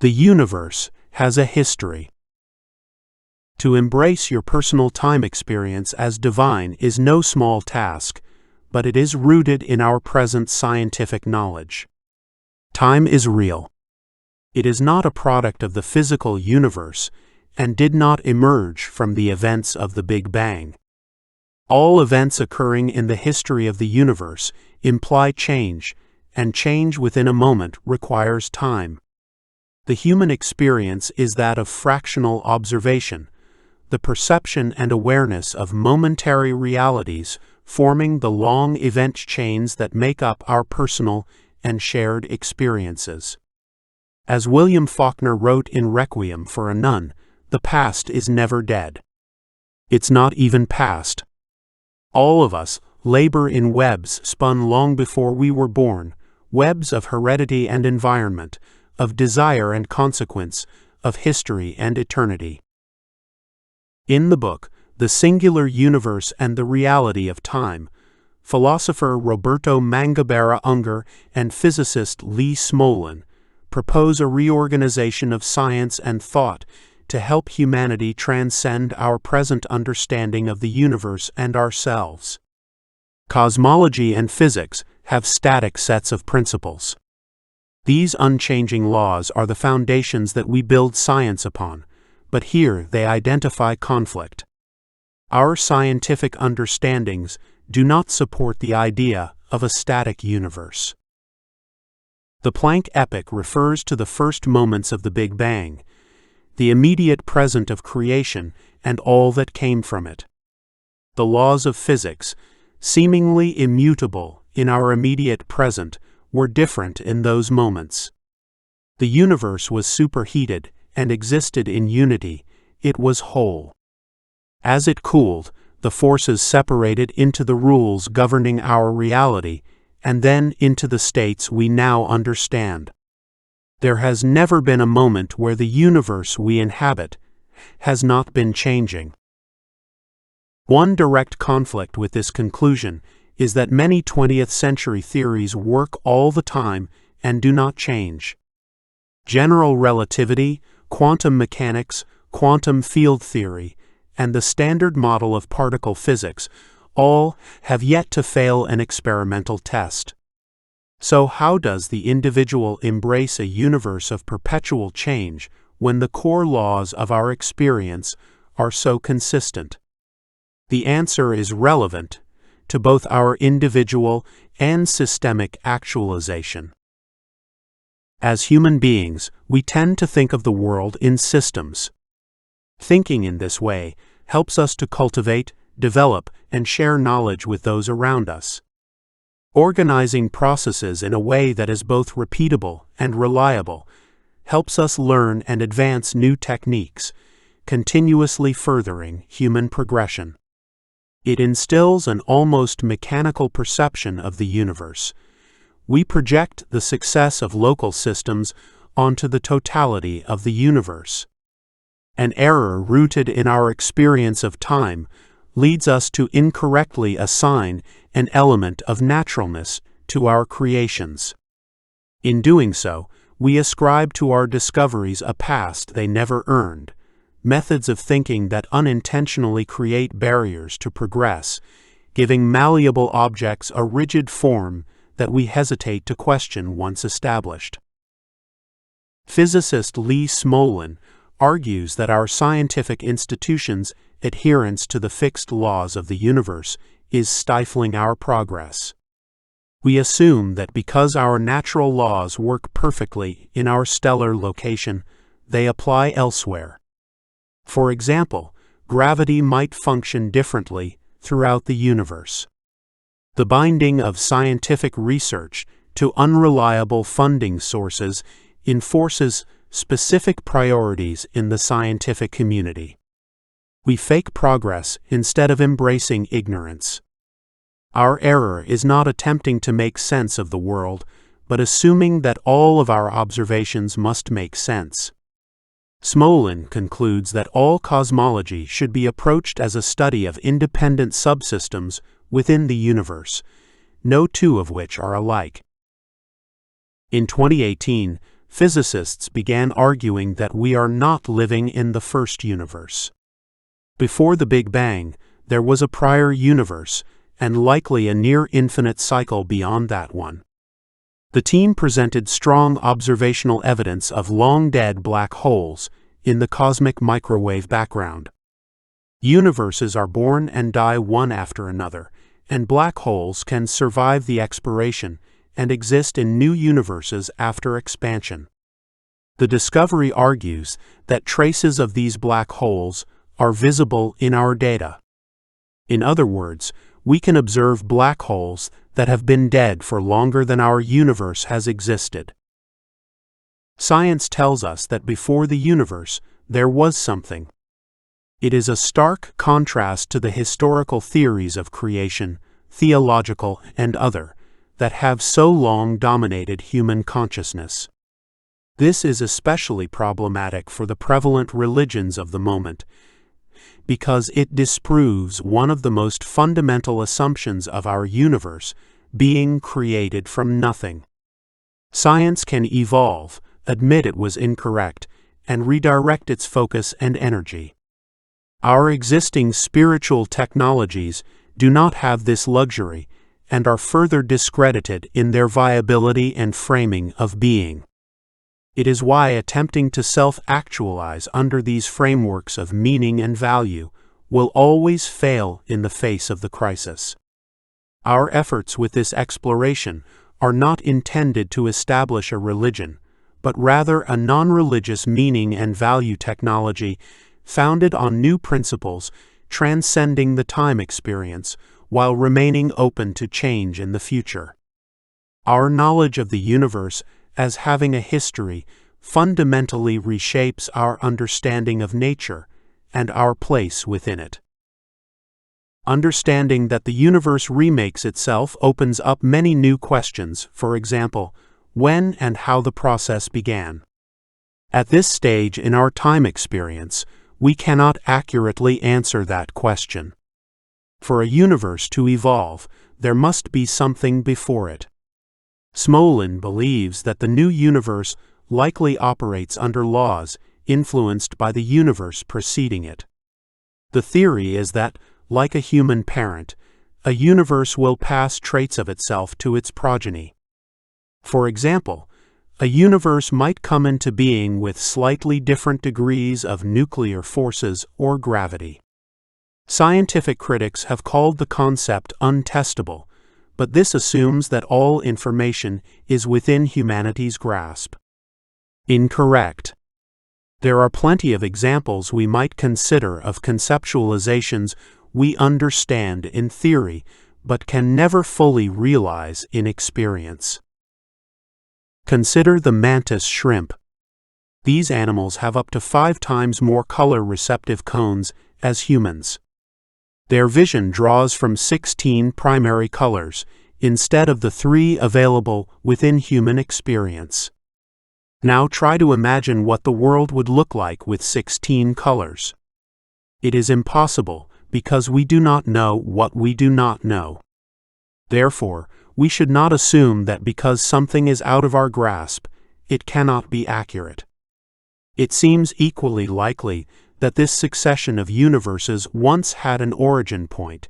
The universe has a history. To embrace your personal time experience as divine is no small task, but it is rooted in our present scientific knowledge. Time is real. It is not a product of the physical universe and did not emerge from the events of the Big Bang. All events occurring in the history of the universe imply change, and change within a moment requires time. The human experience is that of fractional observation, the perception and awareness of momentary realities forming the long event chains that make up our personal and shared experiences. As William Faulkner wrote in Requiem for a Nun, the past is never dead. It's not even past. All of us labor in webs spun long before we were born, webs of heredity and environment, of desire and consequence, of history and eternity. In the book, The Singular Universe and the Reality of Time, philosopher Roberto Mangabeira Unger and physicist Lee Smolin propose a reorganization of science and thought to help humanity transcend our present understanding of the universe and ourselves. Cosmology and physics have static sets of principles. These unchanging laws are the foundations that we build science upon, but here they identify conflict. Our scientific understandings do not support the idea of a static universe. The Planck epoch refers to the first moments of the Big Bang, the immediate present of creation and all that came from it. The laws of physics, seemingly immutable in our immediate present, were different in those moments. The universe was superheated and existed in unity. It was whole. As it cooled, the forces separated into the rules governing our reality, and then into the states we now understand. There has never been a moment where the universe we inhabit has not been changing. One direct conflict with this conclusion is that many 20th century theories work all the time and do not change. General relativity, quantum mechanics, quantum field theory, and the standard model of particle physics all have yet to fail an experimental test. So how does the individual embrace a universe of perpetual change when the core laws of our experience are so consistent? The answer is relevant to both our individual and systemic actualization. As human beings, we tend to think of the world in systems. Thinking in this way helps us to cultivate, develop, and share knowledge with those around us. Organizing processes in a way that is both repeatable and reliable helps us learn and advance new techniques, continuously furthering human progression. It instills an almost mechanical perception of the universe. We project the success of local systems onto the totality of the universe. An error rooted in our experience of time leads us to incorrectly assign an element of naturalness to our creations. In doing so, we ascribe to our discoveries a past they never earned, methods of thinking that unintentionally create barriers to progress, giving malleable objects a rigid form that we hesitate to question once established. Physicist Lee Smolin argues that our scientific institutions' adherence to the fixed laws of the universe is stifling our progress. We assume that because our natural laws work perfectly in our stellar location, they apply elsewhere. For example, gravity might function differently throughout the universe. The binding of scientific research to unreliable funding sources enforces specific priorities in the scientific community. We fake progress instead of embracing ignorance. Our error is not attempting to make sense of the world, but assuming that all of our observations must make sense. Smolin concludes that all cosmology should be approached as a study of independent subsystems within the universe, no two of which are alike. In 2018, physicists began arguing that we are not living in the first universe. Before the Big Bang, there was a prior universe, and likely a near-infinite cycle beyond that one. The team presented strong observational evidence of long-dead black holes in the cosmic microwave background. Universes are born and die one after another, and black holes can survive the expiration and exist in new universes after expansion. The discovery argues that traces of these black holes are visible in our data. In other words, we can observe black holes that have been dead for longer than our universe has existed. Science tells us that before the universe, there was something. It is a stark contrast to the historical theories of creation, theological and other, that have so long dominated human consciousness. This is especially problematic for the prevalent religions of the moment, because it disproves one of the most fundamental assumptions of our universe, being created from nothing. Science can evolve, admit it was incorrect, and redirect its focus and energy. Our existing spiritual technologies do not have this luxury and are further discredited in their viability and framing of being. It is why attempting to self-actualize under these frameworks of meaning and value will always fail in the face of the crisis. Our efforts with this exploration are not intended to establish a religion, but rather a non-religious meaning and value technology founded on new principles transcending the time experience while remaining open to change in the future. Our knowledge of the universe as having a history fundamentally reshapes our understanding of nature and our place within it. Understanding that the universe remakes itself opens up many new questions, for example, when and how the process began. At this stage in our time experience, we cannot accurately answer that question. For a universe to evolve, there must be something before it. Smolin believes that the new universe likely operates under laws influenced by the universe preceding it. The theory is that, like a human parent, a universe will pass traits of itself to its progeny. For example, a universe might come into being with slightly different degrees of nuclear forces or gravity. Scientific critics have called the concept untestable, but this assumes that all information is within humanity's grasp. Incorrect. There are plenty of examples we might consider of conceptualizations we understand in theory, but can never fully realize in experience. Consider the mantis shrimp. These animals have up to 5 times more color-receptive cones as humans. Their vision draws from 16 primary colors, instead of the 3 available within human experience. Now try to imagine what the world would look like with 16 colors. It is impossible, because we do not know what we do not know. Therefore, we should not assume that because something is out of our grasp, it cannot be accurate. It seems equally likely that this succession of universes once had an origin point,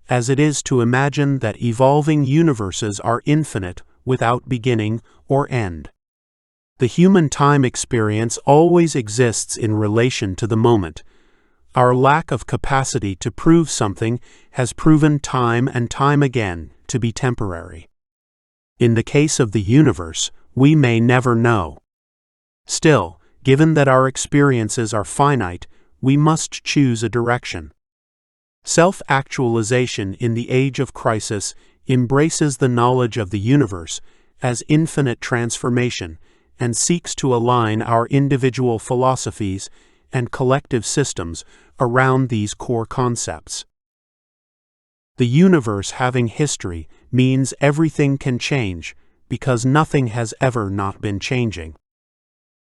as it is to imagine that evolving universes are infinite without beginning or end. The human time experience always exists in relation to the moment. Our lack of capacity to prove something has proven time and time again to be temporary. In the case of the universe, we may never know. Still, given that our experiences are finite, we must choose a direction. Self-actualization in the age of crisis embraces the knowledge of the universe as infinite transformation and seeks to align our individual philosophies and collective systems around these core concepts. The universe having history means everything can change because nothing has ever not been changing.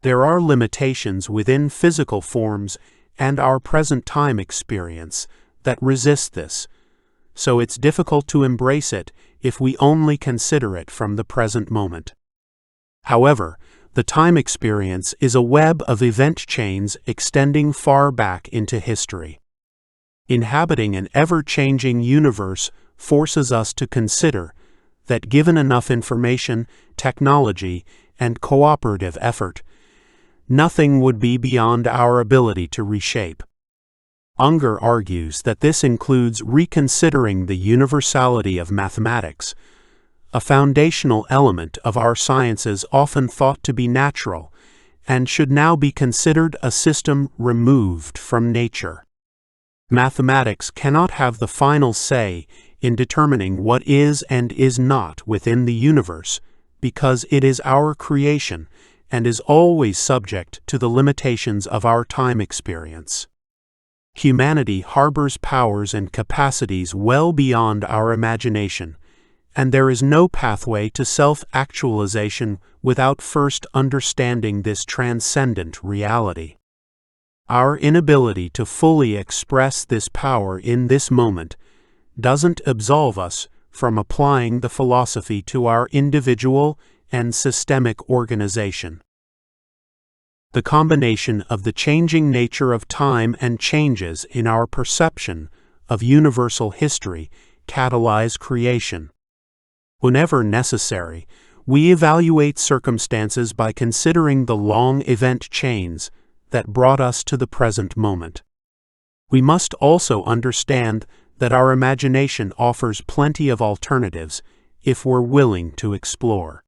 There are limitations within physical forms and our present time experience that resist this, so it's difficult to embrace it if we only consider it from the present moment. However, The time experience is a web of event chains extending far back into history. Inhabiting an ever-changing universe forces us to consider that given enough information, technology, and cooperative effort, nothing would be beyond our ability to reshape. Unger argues that this includes reconsidering the universality of mathematics, a foundational element of our sciences often thought to be natural, and should now be considered a system removed from nature. Mathematics cannot have the final say in determining what is and is not within the universe, because it is our creation and is always subject to the limitations of our time experience. Humanity harbors powers and capacities well beyond our imagination, and there is no pathway to self-actualization without first understanding this transcendent reality. Our inability to fully express this power in this moment doesn't absolve us from applying the philosophy to our individual and systemic organization. The combination of the changing nature of time and changes in our perception of universal history catalyze creation. Whenever necessary, we evaluate circumstances by considering the long event chains that brought us to the present moment. We must also understand that our imagination offers plenty of alternatives if we're willing to explore.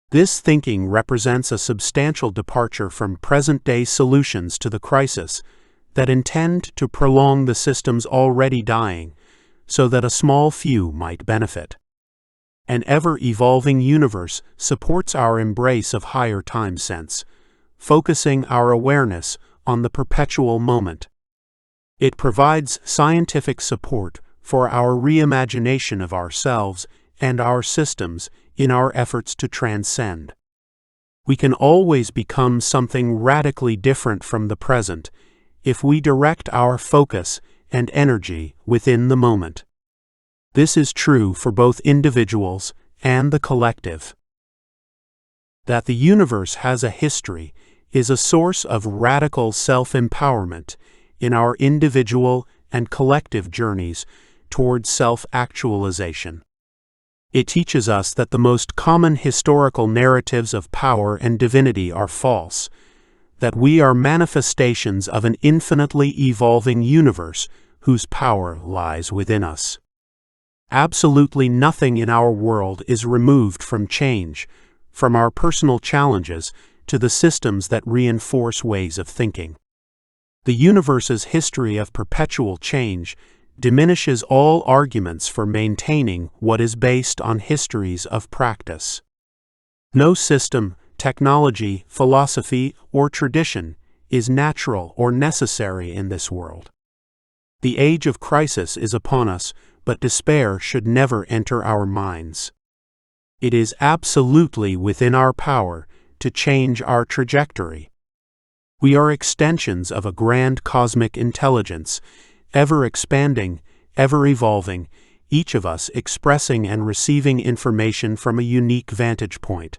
This thinking represents a substantial departure from present-day solutions to the crisis that intend to prolong the systems already dying so that a small few might benefit. An ever-evolving universe supports our embrace of higher time sense, focusing our awareness on the perpetual moment. It provides scientific support for our reimagination of ourselves and our systems in our efforts to transcend. We can always become something radically different from the present if we direct our focus and energy within the moment. This is true for both individuals and the collective. That the universe has a history is a source of radical self-empowerment in our individual and collective journeys towards self-actualization. It teaches us that the most common historical narratives of power and divinity are false, that we are manifestations of an infinitely evolving universe whose power lies within us. Absolutely nothing in our world is removed from change, from our personal challenges to the systems that reinforce ways of thinking. The universe's history of perpetual change diminishes all arguments for maintaining what is based on histories of practice. No system, technology, philosophy, or tradition is natural or necessary in this world. The age of crisis is upon us, but despair should never enter our minds. It is absolutely within our power to change our trajectory. We are extensions of a grand cosmic intelligence, ever expanding, ever evolving, each of us expressing and receiving information from a unique vantage point.